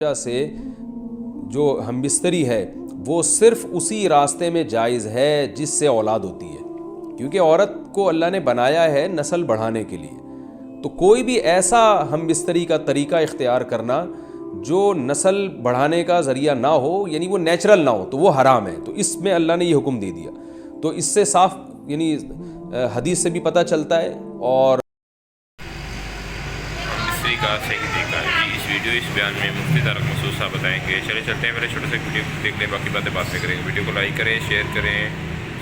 وجہ سے جو ہم بستری ہے وہ صرف اسی راستے میں جائز ہے جس سے اولاد ہوتی ہے، کیونکہ عورت کو اللہ نے بنایا ہے نسل بڑھانے کے لیے. تو کوئی بھی ایسا ہم بستری کا طریقہ اختیار کرنا جو نسل بڑھانے کا ذریعہ نہ ہو، یعنی وہ نیچرل نہ ہو، تو وہ حرام ہے. تو اس میں اللہ نے یہ حکم دے دیا. تو اس سے صاف یعنی حدیث سے بھی پتہ چلتا ہے. اور کا صحیح طریقہ جی اس ویڈیو اس بیان میں مفتی طارق مسعود صاحب بتائیں گے. چلے چلتے ہیں، میرے چھوٹے سے ویڈیو دیکھ لیں، باقی باتیں بعد میں کریں گے. ویڈیو کو لائک کریں، شیئر کریں،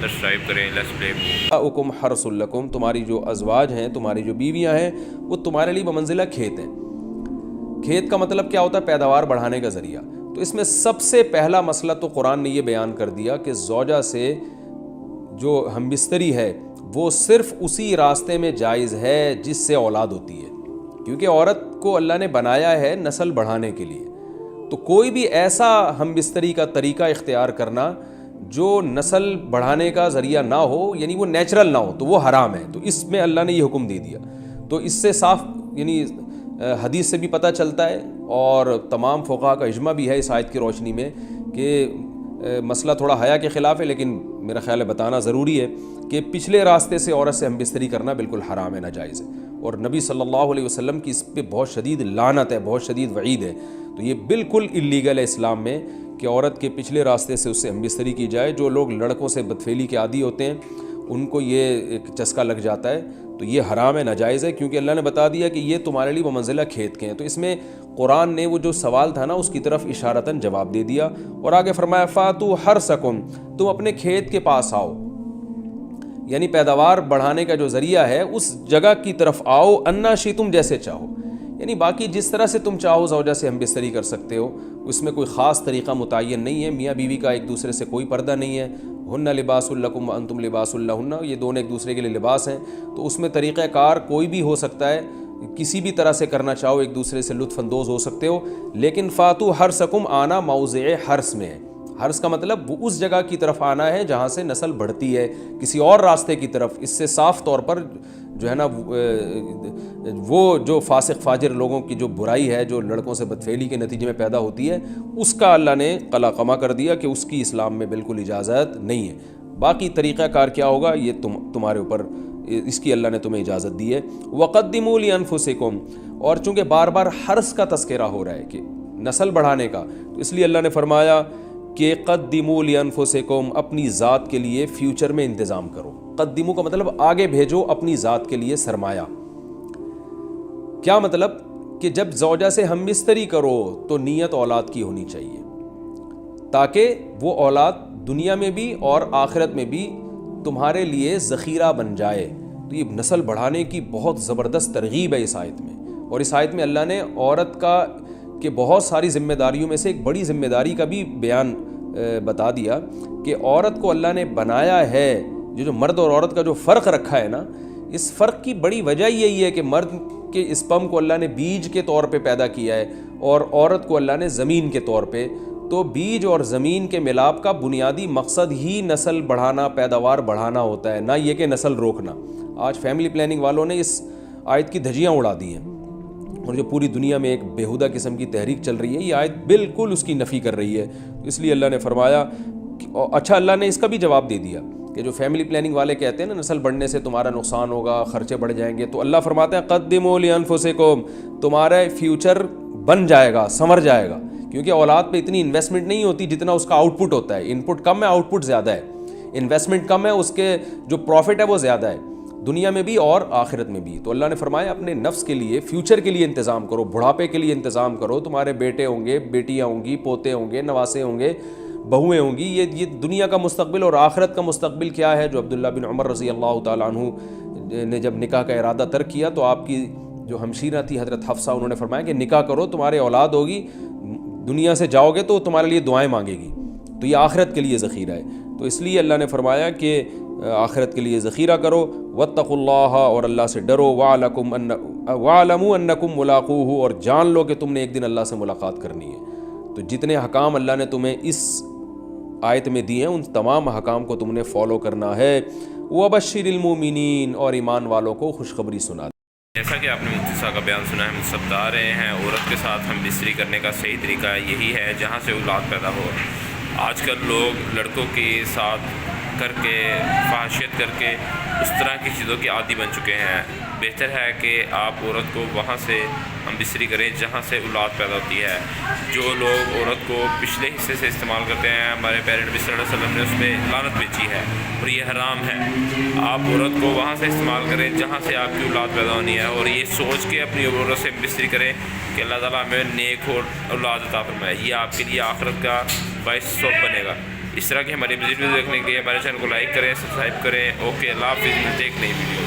سبسکرائب کریں. لیٹس پلے. نساؤکم حرث لکم، تمہاری جو ازواج ہیں، تمہاری جو بیویاں ہیں، وہ تمہارے لیے بمنزلہ کھیت ہیں. کھیت کا مطلب کیا ہوتا ہے؟ پیداوار بڑھانے کا ذریعہ. تو اس میں سب سے پہلا مسئلہ تو قرآن نے یہ بیان کر دیا کہ زوجہ سے جو ہم بستری ہے وہ صرف اسی راستے میں جائز ہے جس سے اولاد ہوتی ہے، کیونکہ عورت کو اللہ نے بنایا ہے نسل بڑھانے کے لیے. تو کوئی بھی ایسا ہم بستری کا طریقہ اختیار کرنا جو نسل بڑھانے کا ذریعہ نہ ہو، یعنی وہ نیچرل نہ ہو، تو وہ حرام ہے. تو اس میں اللہ نے یہ حکم دے دیا. تو اس سے صاف یعنی حدیث سے بھی پتہ چلتا ہے، اور تمام فقہاء کا اجماع بھی ہے اس آیت کی روشنی میں کہ مسئلہ تھوڑا حیا کے خلاف ہے، لیکن میرا خیال ہے بتانا ضروری ہے کہ پچھلے راستے سے عورت سے ہم بستری کرنا بالکل حرام ہے، ناجائز ہے. اور نبی صلی اللہ علیہ وسلم کی اس پہ بہت شدید لعنت ہے، بہت شدید وعید ہے. تو یہ بالکل اللیگل ہے اسلام میں کہ عورت کے پچھلے راستے سے اس سے ہم بستری کی جائے. جو لوگ لڑکوں سے بدفعلی کے عادی ہوتے ہیں ان کو یہ ایک چسکا لگ جاتا ہے، تو یہ حرام ہے، ناجائز ہے، کیونکہ اللہ نے بتا دیا کہ یہ تمہارے لیے بمنزلہ کھیت کے ہیں. تو اس میں قرآن نے وہ جو سوال تھا نا اس کی طرف اشارتاً جواب دے دیا، اور آگے فرمایا فاتو حرثکم، تم اپنے کھیت کے پاس آؤ، یعنی پیداوار بڑھانے کا جو ذریعہ ہے اس جگہ کی طرف آؤ، انا شئتم، جیسے چاہو. یعنی باقی جس طرح سے تم چاہو زوجہ سے ہم بستری کر سکتے ہو، اس میں کوئی خاص طریقہ متعین نہیں ہے. میاں بیوی کا ایک دوسرے سے کوئی پردہ نہیں ہے. ہن لباس لکم وانتم لباس لہن، یہ دونوں ایک دوسرے کے لیے لباس ہیں. تو اس میں طریقہ کار کوئی بھی ہو سکتا ہے، کسی بھی طرح سے کرنا چاہو ایک دوسرے سے لطف اندوز ہو سکتے ہو. لیکن فاتو حرثکم، آنا موضع حرث میں ہے. حرث کا مطلب وہ اس جگہ کی طرف آنا ہے جہاں سے نسل بڑھتی ہے، کسی اور راستے کی طرف. اس سے صاف طور پر جو ہے نا وہ جو فاسق فاجر لوگوں کی جو برائی ہے، جو لڑکوں سے بدفعلی کے نتیجے میں پیدا ہوتی ہے، اس کا اللہ نے قلعہ کر دیا کہ اس کی اسلام میں بالکل اجازت نہیں ہے. باقی طریقہ کار کیا ہوگا یہ تمہارے اوپر، اس کی اللہ نے تمہیں اجازت دی ہے. وَقَدِّمُوا لِأَنفُسِكُمْ، اور چونکہ بار بار حرث کا تذکرہ ہو رہا ہے کہ نسل بڑھانے کا، تو اس لیے اللہ نے فرمایا کہ قدموا لانفسکم، اپنی ذات کے لیے فیوچر میں انتظام کرو. قدموا کا مطلب آگے بھیجو اپنی ذات کے لیے سرمایہ. کیا مطلب؟ کہ جب زوجہ سے ہم بستری کرو تو نیت اولاد کی ہونی چاہیے، تاکہ وہ اولاد دنیا میں بھی اور آخرت میں بھی تمہارے لیے ذخیرہ بن جائے. تو یہ نسل بڑھانے کی بہت زبردست ترغیب ہے اس آیت میں. اور اس آیت میں اللہ نے عورت کا کہ بہت ساری ذمہ داریوں میں سے ایک بڑی ذمہ داری کا بھی بیان بتا دیا کہ عورت کو اللہ نے بنایا ہے. جو مرد اور عورت کا جو فرق رکھا ہے نا، اس فرق کی بڑی وجہ یہی ہے کہ مرد کے اسپم کو اللہ نے بیج کے طور پہ پیدا کیا ہے، اور عورت کو اللہ نے زمین کے طور پہ. تو بیج اور زمین کے ملاپ کا بنیادی مقصد ہی نسل بڑھانا، پیداوار بڑھانا ہوتا ہے، نہ یہ کہ نسل روکنا. آج فیملی پلاننگ والوں نے اس آیت کی دھجیاں اڑا دی ہیں، اور جو پوری دنیا میں ایک بیہودہ قسم کی تحریک چل رہی ہے، یہ آیت بالکل اس کی نفی کر رہی ہے. اس لیے اللہ نے فرمایا اچھا، اللہ نے اس کا بھی جواب دے دیا کہ جو فیملی پلاننگ والے کہتے ہیں نا نسل بڑھنے سے تمہارا نقصان ہوگا، خرچے بڑھ جائیں گے، تو اللہ فرماتا ہے قدموا لانفسکم، تمہارا فیوچر بن جائے گا، سنور جائے گا. کیونکہ اولاد پہ اتنی انویسٹمنٹ نہیں ہوتی جتنا اس کا آؤٹ پٹ ہوتا ہے. ان پٹ کم ہے، آؤٹ پٹ زیادہ ہے. انویسٹمنٹ کم ہے، اس کے جو پروفٹ ہے وہ زیادہ ہے، دنیا میں بھی اور آخرت میں بھی. تو اللہ نے فرمایا اپنے نفس کے لیے، فیوچر کے لیے انتظام کرو، بڑھاپے کے لیے انتظام کرو. تمہارے بیٹے ہوں گے، بیٹیاں ہوں گی، پوتے ہوں گے، نواسے ہوں گے، بہویں ہوں گی. یہ دنیا کا مستقبل اور آخرت کا مستقبل کیا ہے؟ جو عبداللہ بن عمر رضی اللہ تعالیٰ عنہ نے جب نکاح کا ارادہ ترک کیا تو آپ کی جو ہمشیرہ تھی حضرت حفصہ، انہوں نے فرمایا کہ نکاح کرو، تمہارے اولاد ہوگی، دنیا سے جاؤ گے تو تمہارے لیے دعائیں مانگے گی. تو یہ آخرت کے لیے ذخیرہ ہے. تو اس لیے اللہ نے فرمایا کہ آخرت کے لیے ذخیرہ کرو. واتقوا اللہ، اور اللہ سے ڈرو. واعلموا انکم ملاقوہ، اور جان لو کہ تم نے ایک دن اللہ سے ملاقات کرنی ہے. تو جتنے حکام اللہ نے تمہیں اس آیت میں دیے ہیں ان تمام حکام کو تم نے فالو کرنا ہے. وبشر المؤمنین، اور ایمان والوں کو خوشخبری سنا. جیسا کہ آپ نے مفتی صاحب کا بیان سنا ہے، ہم سب بتا رہے ہیں عورت کے ساتھ ہم بستری کرنے کا صحیح طریقہ یہی ہے جہاں سے اولاد پیدا ہو۔ آج کل لوگ لڑکوں کے ساتھ کر کے فحاشیت کر کے اس طرح کی چیزوں کے عادی بن چکے ہیں۔ بہتر ہے کہ آپ عورت کو وہاں سے ہم بستری کریں جہاں سے اولاد پیدا ہوتی ہے۔ جو لوگ عورت کو پچھلے حصے سے استعمال کرتے ہیں، ہمارے پیارے نبی صلی اللہ علیہ وسلم نے اس پہ لعنت بھیجی ہے اور یہ حرام ہے۔ آپ عورت کو وہاں سے استعمال کریں جہاں سے آپ کی اولاد پیدا ہونی ہے، اور یہ سوچ کے اپنی عورت سے بستری کریں کہ اللہ تعالیٰ ہمیں نیک اور اولاد عطا فرمائے۔ یہ آپ کے لیے آخرت کا باعث ثواب بنے گا۔ اس طرح کی ہماری مزید ویڈیو دیکھنے کے لیے ہمارے چینل کو لائک کریں، سبسکرائب کریں۔ اوکے، اللہ حافظ، ملتے ہیں ایک نئی ویڈیو۔